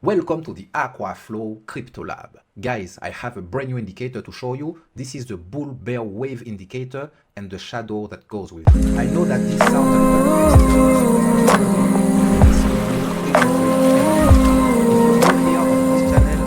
Welcome to the Aquaflow Crypto Lab. Guys, I have a brand new indicator to show you. This is the bull bear wave indicator and the shadow that goes with it. I know that this sounds a little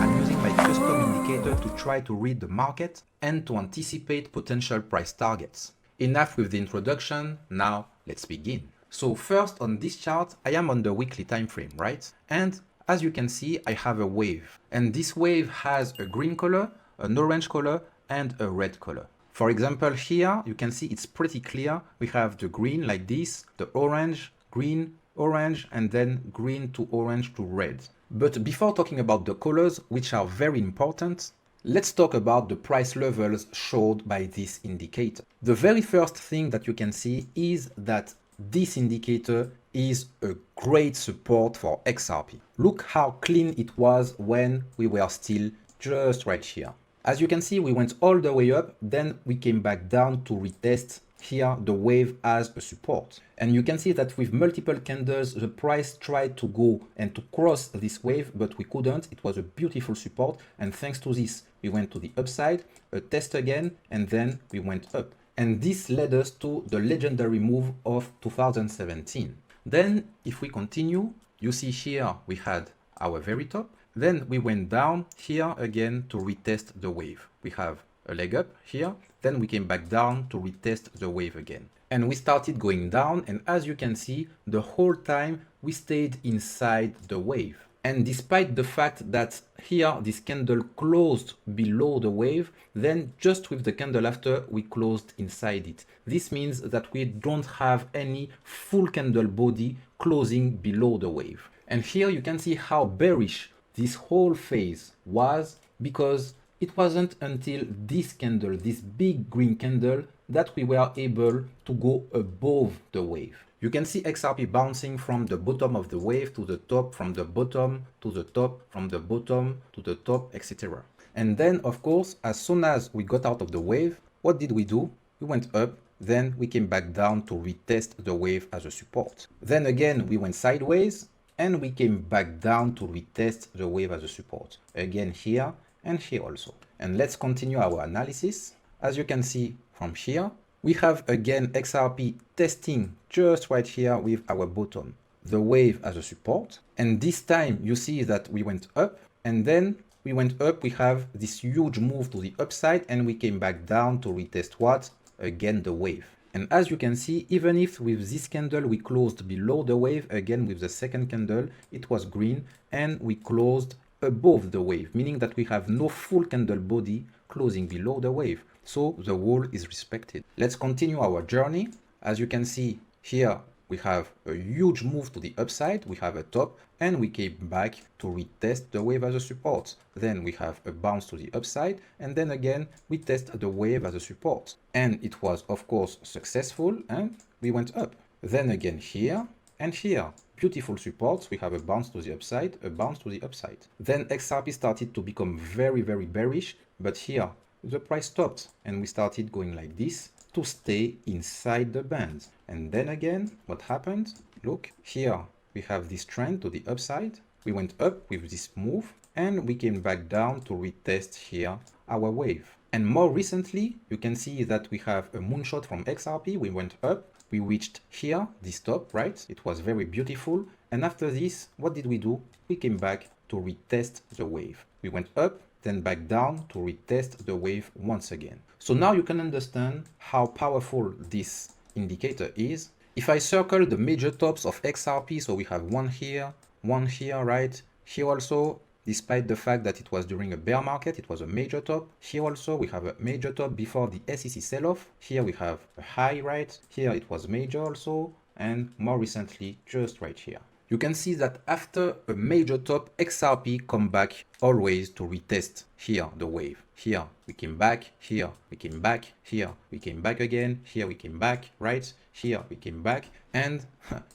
I'm using my custom indicator to try to read the market and to anticipate potential price targets. Enough with the introduction, now let's begin. So first on this chart, I am on the weekly time frame, right? And as you can see, I have a wave, and this wave has a green color, an orange color, and a red color. For example, here you can see it's pretty clear. We have the green like this, the orange, green, orange, and then green to orange to red. But before talking about the colors, which are very important, let's talk about the price levels showed by this indicator. The very first thing that you can see is that this indicator is a great support for XRP. Look how clean it was when we were still just right here. As you can see, we went all the way up, then we came back down to retest here the wave as a support. And you can see that with multiple candles, the price tried to go and to cross this wave, but we couldn't. It was a beautiful support. And thanks to this, we went to the upside, a test again, and then we went up. And this led us to the legendary move of 2017. Then if we continue, you see here we had our very top. Then we went down here again to retest the wave. We have a leg up here. Then we came back down to retest the wave again. And we started going down. And as you can see, the whole time we stayed inside the wave. And despite the fact that here this candle closed below the wave, then just with the candle after we closed inside it. This means that we don't have any full candle body closing below the wave. And here you can see how bearish this whole phase was, because it wasn't until this candle, this big green candle, that we were able to go above the wave. You can see XRP bouncing from the bottom of the wave to the top, from the bottom to the top, from the bottom to the top, etc. And then, of course, as soon as we got out of the wave, what did we do? We went up, then we came back down to retest the wave as a support. Then again, we went sideways, and we came back down to retest the wave as a support. Again here, and here also. And let's continue our analysis. As you can see from here, we have again XRP testing just right here with our bottom, the wave as a support. And this time you see that we went up, and then we went up, we have this huge move to the upside, and we came back down to retest what? Again, the wave. And as you can see, even if with this candle we closed below the wave, again with the second candle, it was green, and we closed above the wave, meaning that we have no full candle body closing below the wave. So the wall is respected. Let's continue our journey. As you can see here, we have a huge move to the upside. We have a top, and we came back to retest the wave as a support. Then we have a bounce to the upside, and then again we test the wave as a support. And it was of course successful, and we went up. Then again here and here. Beautiful supports. We have a bounce to the upside, a bounce to the upside. Then XRP started to become very, very bearish, but here the price stopped and we started going like this to stay inside the band. And then again, what happened? Look, here we have this trend to the upside. We went up with this move and we came back down to retest here our wave. And more recently, you can see that we have a moonshot from XRP. We went up, we reached here, this top, right? It was very beautiful. And after this, what did we do? We came back to retest the wave. We went up, then back down to retest the wave once again. So now you can understand how powerful this indicator is. If I circle the major tops of XRP, so we have one here, right? Here also, despite the fact that it was during a bear market, it was a major top. Here also, we have a major top before the SEC sell-off. Here we have a high, right? Here it was major also, and more recently, just right here. You can see that after a major top, XRP come back always to retest here the wave. Here we came back, here we came back, here we came back again, here we came back, right? Here we came back. And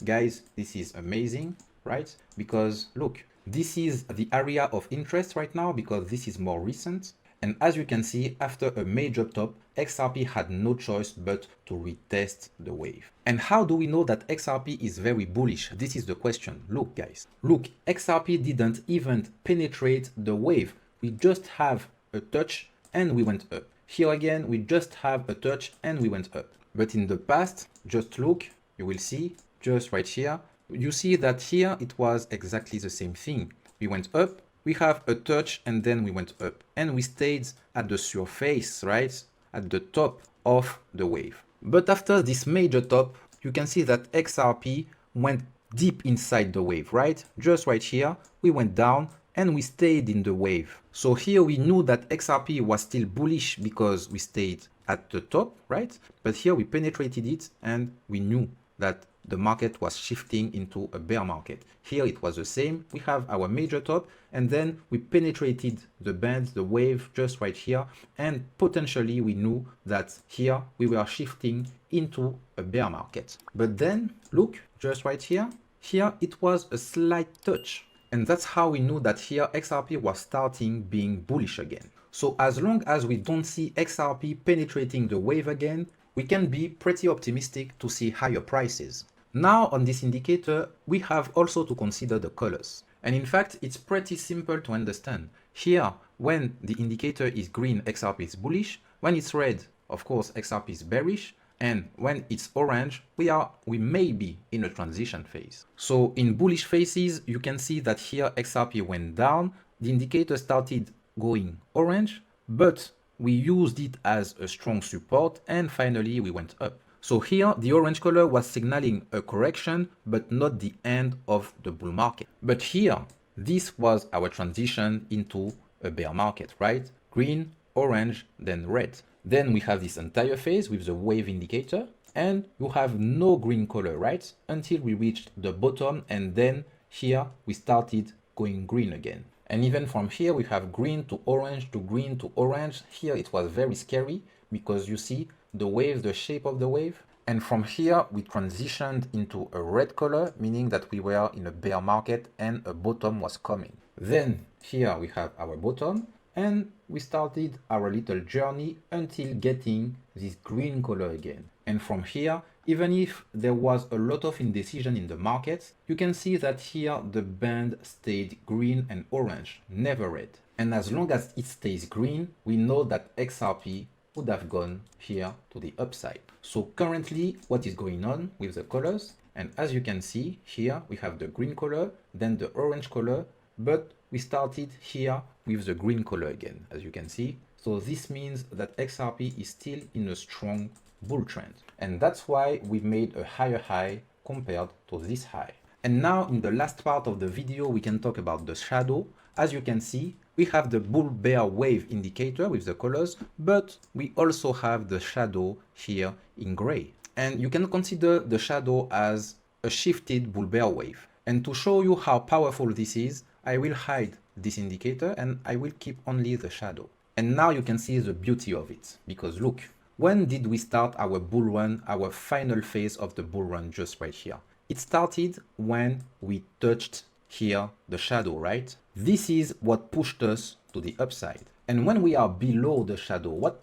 guys, this is amazing, right? Because look, this is the area of interest right now because this is more recent. And as you can see, after a major top, XRP had no choice but to retest the wave. And how do we know that XRP is very bullish? This is the question. Look, guys. Look, XRP didn't even penetrate the wave. We just have a touch and we went up. Here again, we just have a touch and we went up. But in the past, just look, you will see, just right here, you see that here it was exactly the same thing. We went up, we have a touch and then we went up and we stayed at the surface, right? At the top of the wave. But after this major top, you can see that XRP went deep inside the wave, right? Just right here, we went down and we stayed in the wave. So here we knew that XRP was still bullish because we stayed at the top, right? But here we penetrated it and we knew that the market was shifting into a bear market. Here it was the same. We have our major top and then we penetrated the band, the wave just right here. And potentially we knew that here we were shifting into a bear market. But then look, just right here, here it was a slight touch. And that's how we knew that here XRP was starting being bullish again. So as long as we don't see XRP penetrating the wave again, we can be pretty optimistic to see higher prices. Now on this indicator, we have also to consider the colors. And in fact, it's pretty simple to understand. Here, when the indicator is green, XRP is bullish. When it's red, of course, XRP is bearish. And when it's orange, we may be in a transition phase. So in bullish phases, you can see that here XRP went down. The indicator started going orange, but we used it as a strong support and finally we went up. So here the orange color was signaling a correction, but not the end of the bull market. But here, this was our transition into a bear market, right? Green, orange, then red. Then we have this entire phase with the wave indicator and you have no green color, right? Until we reached the bottom and then here we started going green again. And even from here, we have green to orange to green to orange. Here it was very scary because you see the wave, the shape of the wave. And from here, we transitioned into a red color, meaning that we were in a bear market and a bottom was coming. Then here we have our bottom and we started our little journey until getting this green color again. And from here, even if there was a lot of indecision in the market, you can see that here the band stayed green and orange, never red. And as long as it stays green, we know that XRP would have gone here to the upside. So currently, what is going on with the colors? And as you can see here, we have the green color, then the orange color, but we started here with the green color again, as you can see. So this means that XRP is still in a strong bull trend. And that's why we made a higher high compared to this high. And now in the last part of the video, we can talk about the shadow. As you can see, we have the bull bear wave indicator with the colors, but we also have the shadow here in gray. And you can consider the shadow as a shifted bull bear wave. And to show you how powerful this is, I will hide this indicator and I will keep only the shadow. And now you can see the beauty of it, because look, when did we start our bull run, our final phase of the bull run just right here? It started when we touched here the shadow, right? This is what pushed us to the upside. And when we are below the shadow, what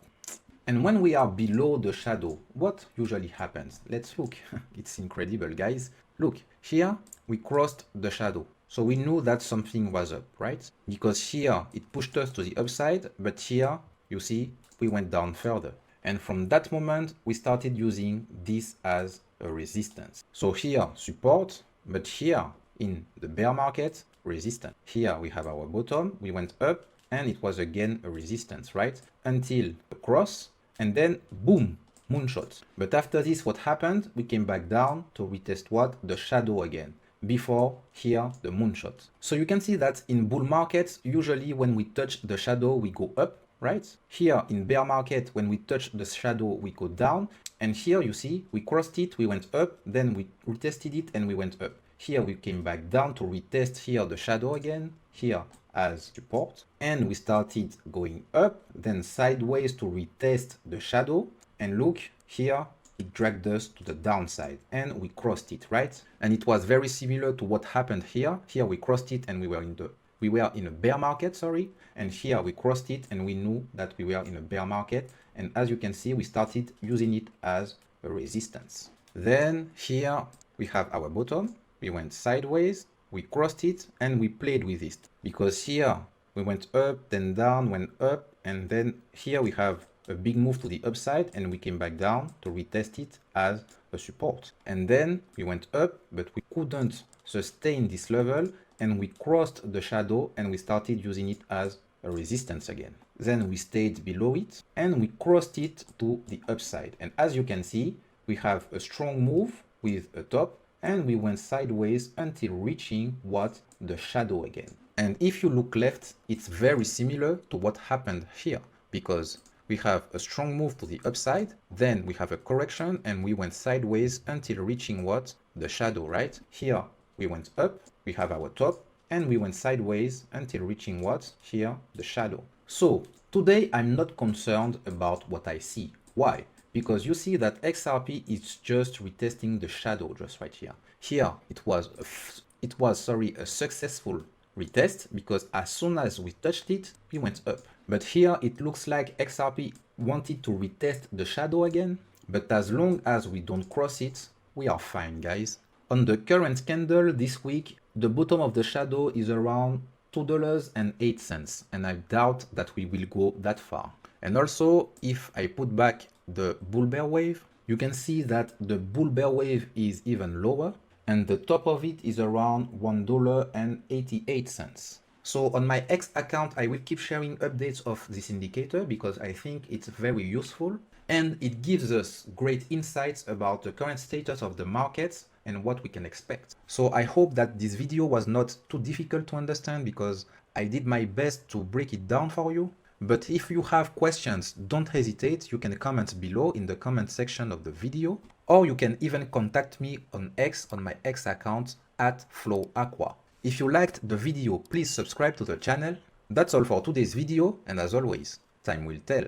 usually happens? Let's look. It's incredible, guys. Look, here we crossed the shadow. So we knew that something was up, right? Because here it pushed us to the upside, but here you see we went down further. And from that moment, we started using this as a resistance. So here support, but here in the bear market, resistance. Here we have our bottom, we went up and it was again a resistance, right? Until the cross and then boom, moonshot. But after this, what happened? We came back down to retest what? The shadow again. Before here, the moonshot. So you can see that in bull markets, usually when we touch the shadow, we go up, right? Here in bear market, when we touch the shadow, we go down. And here you see, we crossed it, we went up, then we retested it and we went up. Here we came back down to retest here the shadow again, here as support. And we started going up, then sideways to retest the shadow. And look, here it dragged us to the downside and we crossed it, right? And it was very similar to what happened here. Here we crossed it and we were in the we were in a bear market, sorry, and here we crossed it and we knew that we were in a bear market. And as you can see, we started using it as a resistance. Then here we have our bottom. We went sideways, we crossed it, and we played with it because here we went up, then down, went up, and then here we have a big move to the upside and we came back down to retest it as a support. And then we went up, but we couldn't sustain this level and we crossed the shadow and we started using it as a resistance again. Then we stayed below it and we crossed it to the upside. And as you can see, we have a strong move with a top and we went sideways until reaching what? The shadow again. And if you look left, it's very similar to what happened here because we have a strong move to the upside, then we have a correction and we went sideways until reaching what? The shadow, right? Here we went up, we have our top, and we went sideways until reaching what? Here, the shadow. So today I'm not concerned about what I see. Why? Because you see that XRP is just retesting the shadow just right here. Here it was a successful retest because as soon as we touched it, we went up. But here it looks like XRP wanted to retest the shadow again. But as long as we don't cross it, we are fine, guys. On the current candle this week, the bottom of the shadow is around $2.08, and I doubt that we will go that far. And also, if I put back the bull bear wave, you can see that the bull bear wave is even lower, and the top of it is around $1.88. So on my X account, I will keep sharing updates of this indicator because I think it's very useful and it gives us great insights about the current status of the markets and what we can expect. So I hope that this video was not too difficult to understand because I did my best to break it down for you. But if you have questions, don't hesitate. You can comment below in the comment section of the video, or you can even contact me on X on my X account @FlowAqua. If you liked the video, please subscribe to the channel. That's all for today's video, and as always, time will tell.